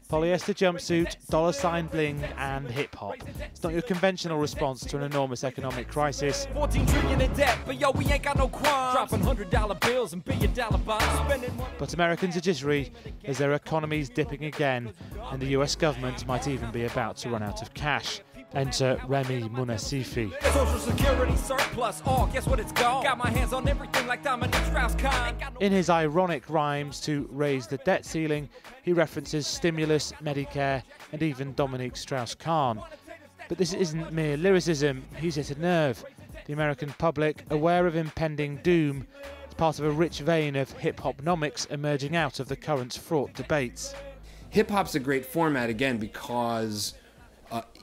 Polyester jumpsuit, dollar sign bling and hip-hop. It's not your conventional response to an enormous economic crisis. 14 trillion in debt, but yo, we ain't got no crime. Dropping $100 bills and billion-dollar bonds. Spending money. But Americans are jittery as their economy's dipping again, and the US government might even be about to run out of cash. Enter Remy Mounasifi. Social Security surplus, oh, guess what, it's gone. Got my hands on everything like Dominique Strauss-Kahn. In his ironic rhymes to raise the debt ceiling, he references stimulus, Medicare, and even Dominique Strauss-Kahn. But this isn't mere lyricism, he's hit a nerve. The American public, aware of impending doom, is part of a rich vein of hip-hopnomics emerging out of the current fraught debates. Hip-hop's a great format, again, because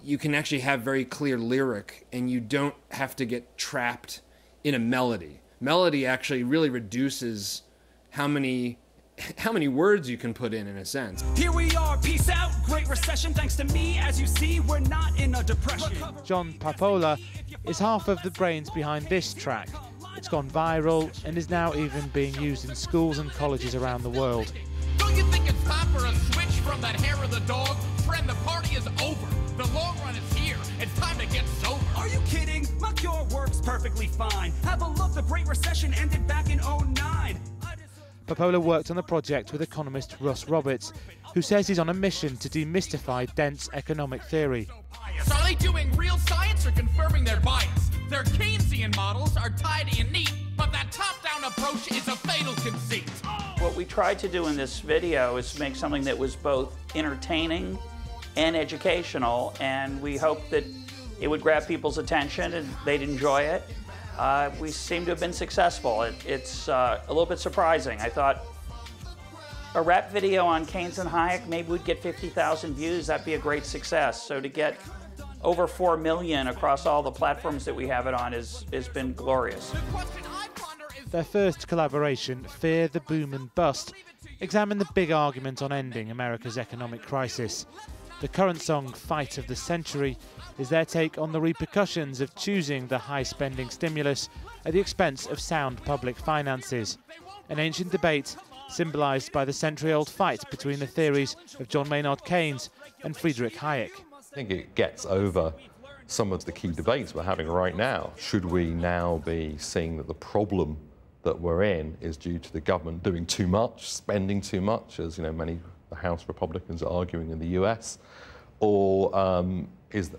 you can actually have very clear lyric, and you don't have to get trapped in a melody. Melody actually really reduces how many words you can put in a sense. Here we are, peace out, great recession, thanks to me. As you see, we're not in a depression. John Papola is half of the brains behind this track. It's gone viral and is now even being used in schools and colleges around the world. Don't you think it's time for a switch from that hair of the dog? Friend, the party is over. The long run is here. It's time to get sober. Are you kidding? My cure works perfectly fine. Have a look, the Great Recession ended back in '09. Papola worked on the project with economist Russ Roberts, who says he's on a mission to demystify dense economic theory. Are they doing real science or confirming their bias? Their Keynesian models are tidy and neat, but that top-down approach is a fatal conceit. What we tried to do in this video is make something that was both entertaining and educational, and we hoped that it would grab people's attention and they'd enjoy it. We seem to have been successful. It's a little bit surprising. I thought a rap video on Keynes and Hayek, maybe we'd get 50,000 views. That'd be a great success. So to get over 4 million across all the platforms that we have it on has been glorious. Their first collaboration, Fear the Boom and Bust, examined the big argument on ending America's economic crisis. The current song, Fight of the Century, is their take on the repercussions of choosing the high-spending stimulus at the expense of sound public finances. An ancient debate symbolised by the century-old fight between the theories of John Maynard Keynes and Friedrich Hayek. I think it gets over some of the key debates we're having right now. Should we now be seeing that the problem that we're in is due to the government doing too much, spending too much, as many House Republicans are arguing in the US, or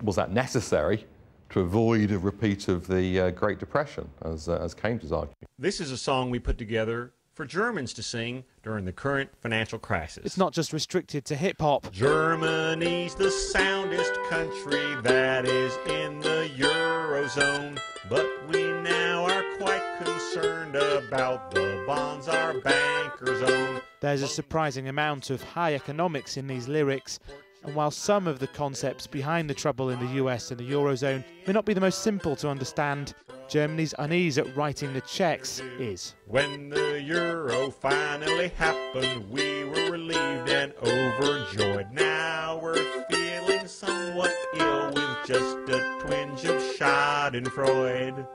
was that necessary to avoid a repeat of the Great Depression, as Keynes is arguing? This is a song we put together for Germans to sing during the current financial crisis. It's not just restricted to hip-hop. Germany's the soundest country that is in the Eurozone, but we now are quite concerned about the bonds our bankers own. There's a surprising amount of high economics in these lyrics, and while some of the concepts behind the trouble in the US and the Eurozone may not be the most simple to understand, Germany's unease at writing the checks is. When the Euro finally happened, we were relieved and overjoyed. Now we're feeling somewhat ill with just a twinge of Schadenfreude.